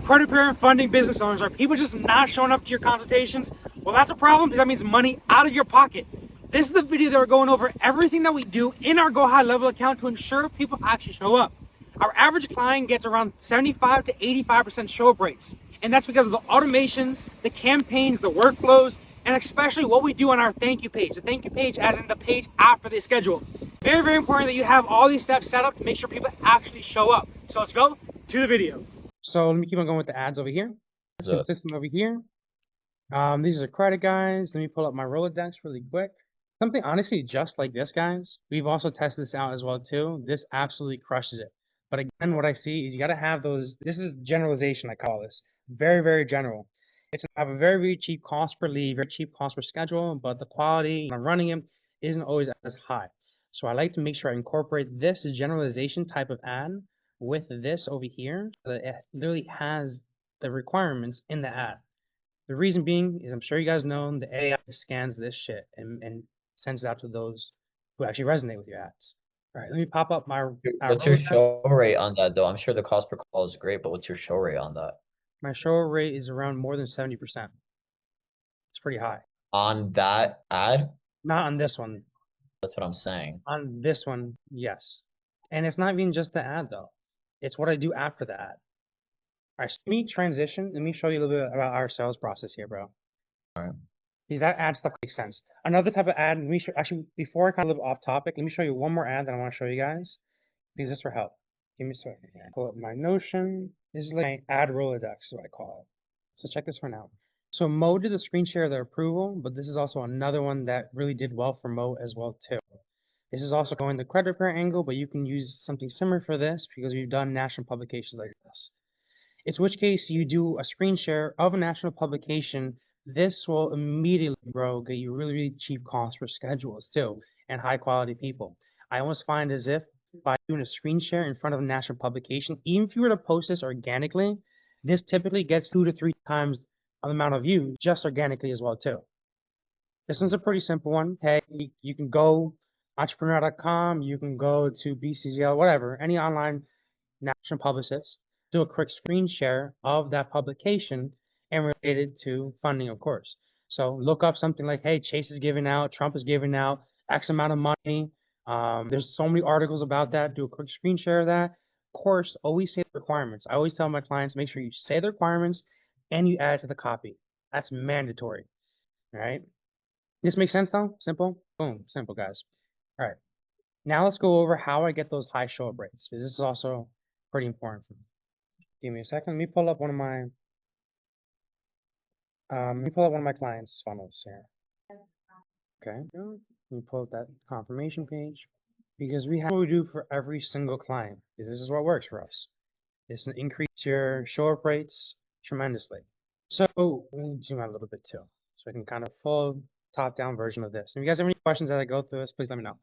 credit bureau funding business owners, are people just not showing up to your consultations? Well, that's a problem because that means money out of your pocket. This is the video that we're going over everything that we do in our Go High Level account to ensure people actually show up. Our average client gets around 75 to 85% show up rates. And that's because of the automations, the campaigns, the workflows, and especially what we do on our thank you page. The thank you page as in the page after they schedule. Very, very important that you have all these steps set up to make sure people actually show up. So let's go to the video. So let me keep on going with the ads over here. Consistent over here. These are credit guys. Let me pull up my Rolodex really quick. Something honestly just like this, guys. We've also tested this out as well too. This absolutely crushes it. But again, what I see is you got to have those. This is generalization, I call this. Very, very general. It's have a very, very cheap cost per lead, very cheap cost per schedule, but the quality when I'm running them isn't always as high. So I like to make sure I incorporate this generalization type of ad with this over here so that it literally has the requirements in the ad. The reason being is I'm sure you guys know the AI scans this shit and sends it out to those who actually resonate with your ads. All right, let me pop up my. What's your show rate on that though? I'm sure the cost per call is great, but what's your show rate on that? My show rate is around more than 70%. It's pretty high. On that ad? Not on this one. That's what I'm saying. On this one, yes. And it's not even just the ad though. It's what I do after the ad. All right, so let me transition. Let me show you a little bit about our sales process here, bro. All right. Because that ad stuff makes sense. Another type of ad, let me show, actually, before I kind of live off topic, let me show you one more ad that I want to show you guys. Because this for help. Give me a second here. Pull up my Notion. This is like my ad Rolodex, is what I call it. So check this one out. So Mo did the screen share of their approval, but this is also another one that really did well for Mo as well too. This is also going the credit repair angle, but you can use something similar for this because we've done national publications like this. It's which case you do a screen share of a national publication. This will immediately, bro, get you really, really cheap costs for schedules too, and high quality people. I almost find as if by doing a screen share in front of a national publication, even if you were to post this organically, this typically gets 2 to 3 times the amount of views just organically as well too. This one's a pretty simple one. Hey, you can go entrepreneur.com, you can go to BCZL, whatever, any online national publicist, do a quick screen share of that publication and related to funding, of course. So look up something like, hey, Chase is giving out, Trump is giving out X amount of money. There's so many articles about that. Do a quick screen share of that. Of course, always say the requirements. I always tell my clients, make sure you say the requirements and you add it to the copy. That's mandatory. All right. This makes sense though? Simple? Boom. Simple, guys. All right. Now let's go over how I get those high show up rates, because this is also pretty important for me. Give me a second. Let me pull up one of my clients' funnels here. Okay. Let me pull up that confirmation page, because we have what we do for every single client. Because this is what works for us. This will increase your show up rates tremendously. So let me zoom out a little bit too, so I can kind of full top-down version of this. If you guys have any questions as I go through this, please let me know.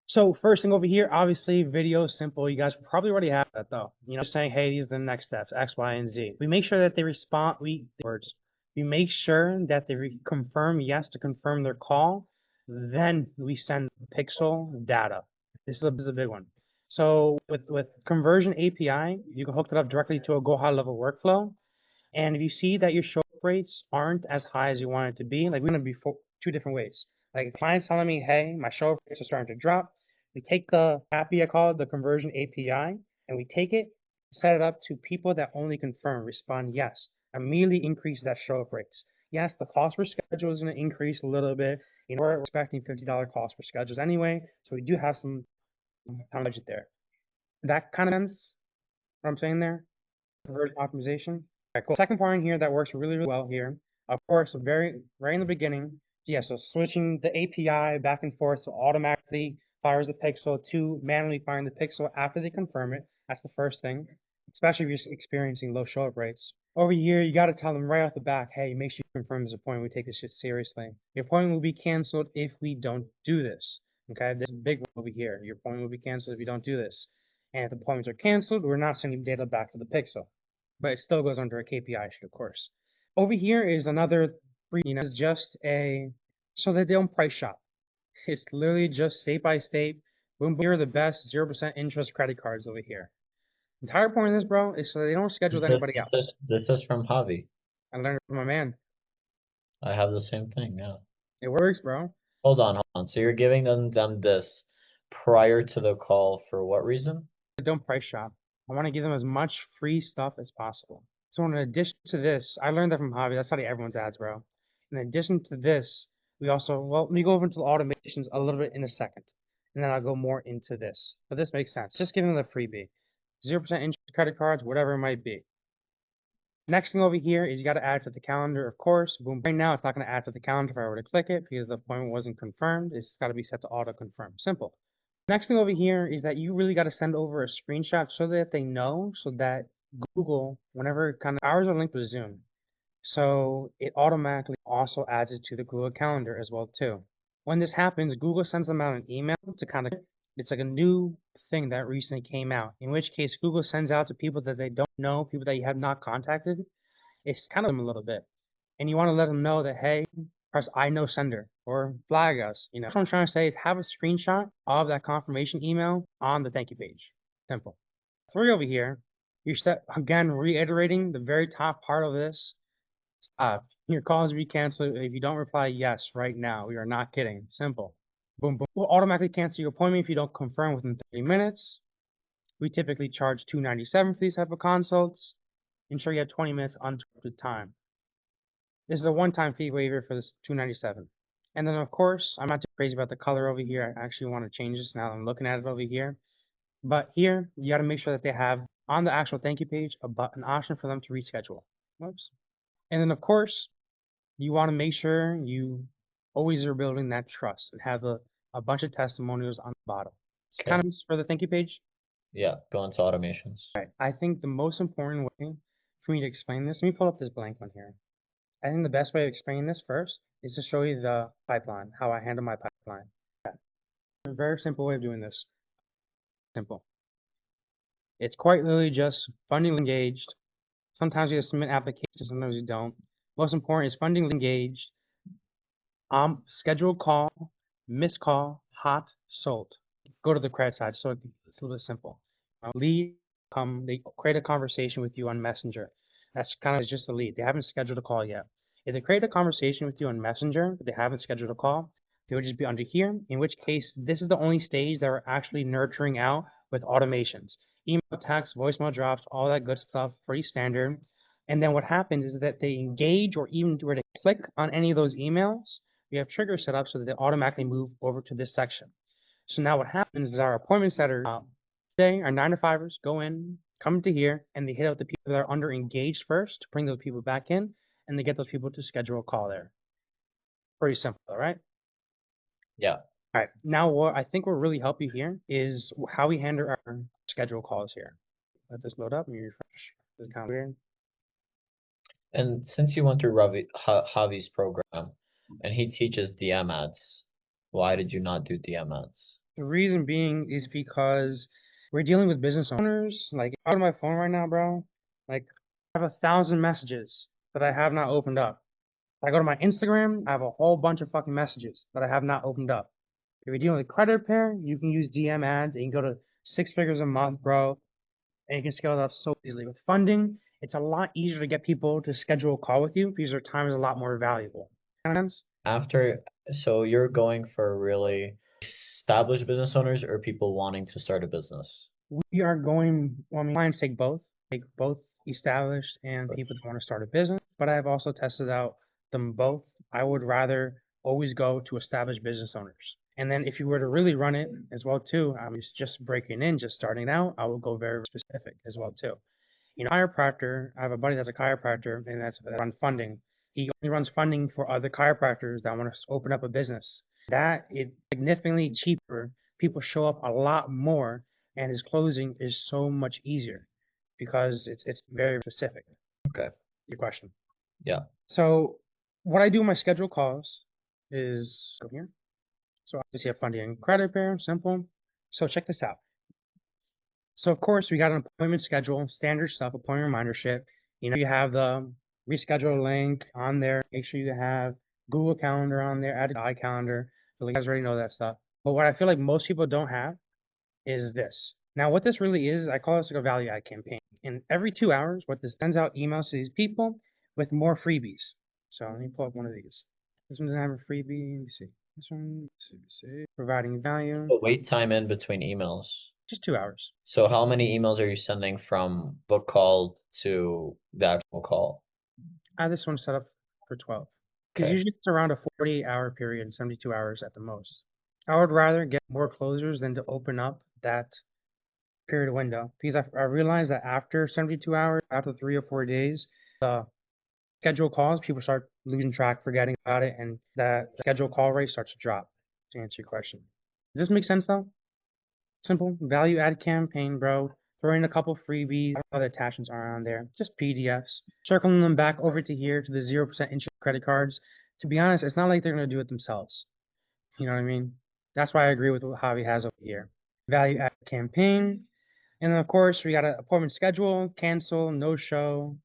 So first thing over here, obviously video is simple. You guys probably already have that though. You know, saying, hey, these are the next steps, X, Y, and Z. We make sure that they respond, we make sure that they confirm yes to confirm their call. Then we send pixel data. This is a big one. So with conversion API, you can hook it up directly to a Go High Level workflow. And if you see that your show rates aren't as high as you want it to be, like we're gonna be 2 different ways. Like a client's telling me, hey, my show rates are starting to drop. We take the API, I call it the conversion API, and we take it, set it up to people that only confirm, respond yes, immediately increase that show rates. Yes, the cost per schedule is going to increase a little bit. You know, we're expecting $50 cost per schedules anyway, so we do have some budget there. That kind of sense what I'm saying there? Conversion optimization. Okay, cool. Second point here that works really, really well here. Of course, right in the beginning, yeah, so switching the API back and forth, so automatically fires the pixel to manually firing the pixel after they confirm it. That's the first thing, especially if you're experiencing low show up rates. Over here, you got to tell them right off the back, hey, make sure you confirm this appointment. We take this shit seriously. Your appointment will be canceled if we don't do this. Okay, this is a big one over here. Your appointment will be canceled if you don't do this. And if the appointments are canceled, we're not sending data back to the pixel. But it still goes under a KPI sheet, of course. Over here is another, it's just so that they don't price shop. It's literally just state by state. Boom, here are the best 0% interest credit cards over here. Entire point of this, bro, is so they don't schedule with anybody else. This is from Javi. I learned it from my man. I have the same thing, yeah. It works, bro. Hold on. So you're giving them this prior to the call for what reason? Don't price shop. I want to give them as much free stuff as possible. So in addition to this, I learned that from Hobby. That's how everyone's ads, bro. In addition to this, we also, well, let me go over into the automations a little bit in a second. And then I'll go more into this. But this makes sense. Just giving them the freebie. 0% interest credit cards, whatever it might be. Next thing over here is you got to add to the calendar, of course. Boom. Right now, it's not going to add to the calendar if I were to click it because the appointment wasn't confirmed. It's got to be set to auto confirm. Simple. Next thing over here is that you really got to send over a screenshot so that they know, so that Google, whenever kind of ours are linked with Zoom, so it automatically also adds it to the Google Calendar as well too. When this happens, Google sends them out an email to kind of, it's like a new thing that recently came out, in which case Google sends out to people that they don't know, people that you have not contacted. It's kind of them a little bit. And you want to let them know that, hey, press I know sender or flag us. You know, what I'm trying to say is have a screenshot of that confirmation email on the thank you page. Simple. 3 over here, you're set again, reiterating the very top part of this. Stop. Your call is re-canceled if you don't reply yes right now. We are not kidding. Simple. Boom, boom. We'll automatically cancel your appointment if you don't confirm within 30 minutes. We typically charge $297 for these type of consults. Ensure you have 20 minutes uninterrupted time. This is a one-time fee waiver for this $297. And then of course, I'm not too crazy about the color over here. I actually want to change this now that I'm looking at it over here. But here, you got to make sure that they have on the actual thank you page an option for them to reschedule. Whoops. And then of course, you want to make sure you always are building that trust and have a bunch of testimonials on the bottom. It's kind of for the thank you page. Yeah, go into automations. Right. I think the most important way for me to explain this, let me pull up this blank one here. I think the best way of explaining this first is to show you the pipeline, how I handle my pipeline. A very simple way of doing this. Simple. It's quite literally just funding engaged. Sometimes you have to submit applications, sometimes you don't. Most important is funding engaged. Scheduled call, missed call, hot, sold. Go to the credit side, so it's a little bit simple. Lead, they create a conversation with you on Messenger. That's kind of just a lead. They haven't scheduled a call yet. If they create a conversation with you on Messenger, but they haven't scheduled a call, they would just be under here, in which case this is the only stage that we're actually nurturing out with automations. Email, text, voicemail drops, all that good stuff, pretty standard. And then what happens is that they engage or even where they click on any of those emails, we have triggers set up so that they automatically move over to this section. So now what happens is our appointments that are today, our 9 to 5ers go in, come to here, and they hit out the people that are under engaged first to bring those people back in, and they get those people to schedule a call there. Pretty simple, all right? Yeah. All right. Now what I think will really help you here is how we handle our schedule calls here. Let this load up and you refresh. This is kind of weird. And since you went through Javi's program and he teaches DM ads, why did you not do DM ads? The reason being is because we're dealing with business owners. Like out of my phone right now, bro, like I have 1,000 messages that I have not opened up. If I go to my Instagram, I have a whole bunch of fucking messages that I have not opened up. If you're dealing with credit repair, you can use DM ads and you can go to 6 figures a month, bro, and you can scale it up so easily. With funding, it's a lot easier to get people to schedule a call with you because their time is a lot more valuable. So you're going for really established business owners or people wanting to start a business? We are going, well, I mean, clients take both established and people that want to start a business, but I've also tested out them both. I would rather always go to established business owners. And then if you were to really run it as well too, I was just breaking in, just starting out, I would go very specific as well too. You know, chiropractor, I have a buddy that's a chiropractor and that's on funding. He only runs funding for other chiropractors that want to open up a business. That is significantly cheaper. People show up a lot more and his closing is so much easier because it's very specific. Okay. Your question. Yeah. So what I do in my schedule calls is go here. So I just have funding and credit repair, simple. So check this out. So of course we got an appointment schedule, standard stuff, appointment reminder shit. You know, you have the reschedule link on there. Make sure you have Google Calendar on there, add iCalendar. So you guys already know that stuff. But what I feel like most people don't have is this. Now, what this really is, I call this like a value add campaign. And every 2 hours, what this sends out emails to these people with more freebies. So let me pull up one of these. This one doesn't have a freebie. Let me see. This one, let's see, providing value. The wait time in between emails. Just 2 hours. So how many emails are you sending from book call to the actual call? I have this one set up for 12. Because Okay. usually it's around a 48-hour period, 72 hours at the most. I would rather get more closers than to open up that period window because I realized that after 72 hours, after 3 or 4 days, the scheduled calls, people start losing track, forgetting about it, and that scheduled call rate starts to drop. To answer your question, does this make sense though? Simple value add campaign, bro. Throw in a couple freebies. I don't know the attachments are on there. Just PDFs. Circling them back over to here to the 0% interest credit cards. To be honest, it's not like they're gonna do it themselves. You know what I mean? That's why I agree with what Javi has over here. Value add campaign. And then of course we got an appointment schedule, cancel, no show,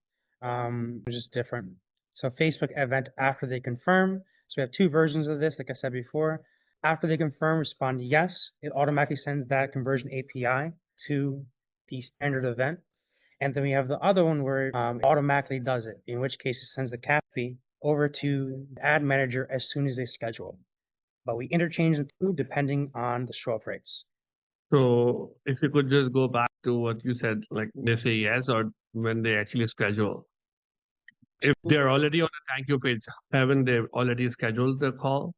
just different. So Facebook event after they confirm. So we have two versions of this, like I said before. After they confirm, respond yes. It automatically sends that conversion API to the standard event. And then we have the other one where it automatically does it, in which case it sends the copy over to the ad manager as soon as they schedule. But we interchange the two depending on the show up rates. So if you could just go back to what you said, like they say yes or when they actually schedule. If they're already on the thank you page, haven't they already scheduled the call?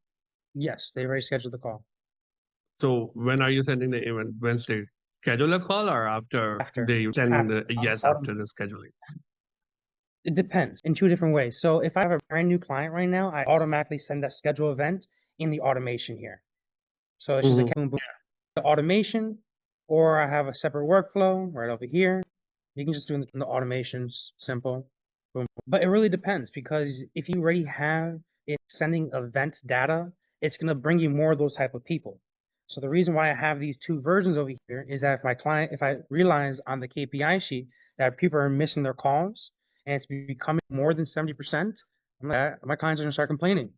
Yes, they already scheduled the call. So when are you sending the event? Once they schedule a call or after After. they send the yes Autom- after the scheduling? It depends in two different ways. So if I have a brand new client right now, I automatically send that schedule event in the automation here. So it's just a boom, boom, the automation, or I have a separate workflow right over here. You can just do it in the automations, simple. Boom. But it really depends because if you already have it sending event data, it's going to bring you more of those type of people. So the reason why I have these two versions over here is that if I realize on the KPI sheet that people are missing their calls and it's becoming more than 70%, my clients are going to start complaining.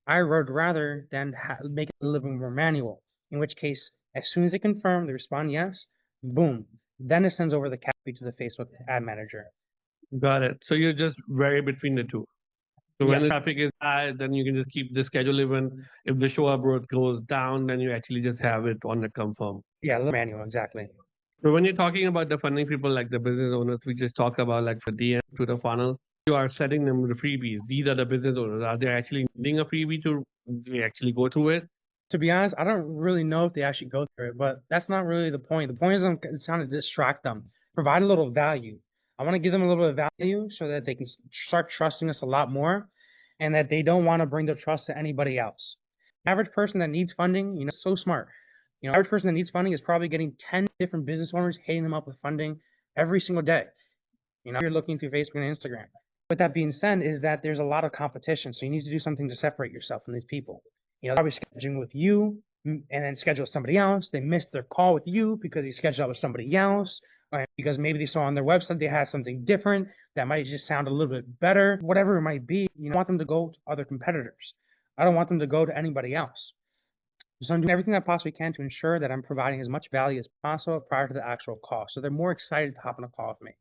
I would rather than make it a little bit more manual, in which case, as soon as they confirm, they respond yes, boom. Then it sends over the copy to the Facebook ad manager. Got it. So you just vary between the two. So when the Yes. traffic is high, then you can just keep the schedule even. If the show up growth goes down, then you actually just have it on the confirm. Yeah, a little manual, exactly. So when you're talking about the funding people like the business owners, we just talked about like the DM to the funnel, you are setting them the freebies. These are the business owners. Are they actually needing a freebie to actually go through it? To be honest, I don't really know if they actually go through it, but that's not really the point. The point is I'm trying to distract them, provide a little value. I want to give them a little bit of value so that they can start trusting us a lot more and that they don't want to bring their trust to anybody else. Average person that needs funding, so smart. Average person that needs funding is probably getting 10 different business owners hitting them up with funding every single day. You're looking through Facebook and Instagram. With that being said, is that there's a lot of competition, so you need to do something to separate yourself from these people. Probably scheduling with you and then schedule somebody else. They missed their call with you because they scheduled with somebody else, or because maybe they saw on their website they had something different that might just sound a little bit better, whatever it might be. I want them to go to other competitors. I don't want them to go to anybody else. So I'm doing everything I possibly can to ensure that I'm providing as much value as possible prior to the actual call. So they're more excited to hop on a call with me.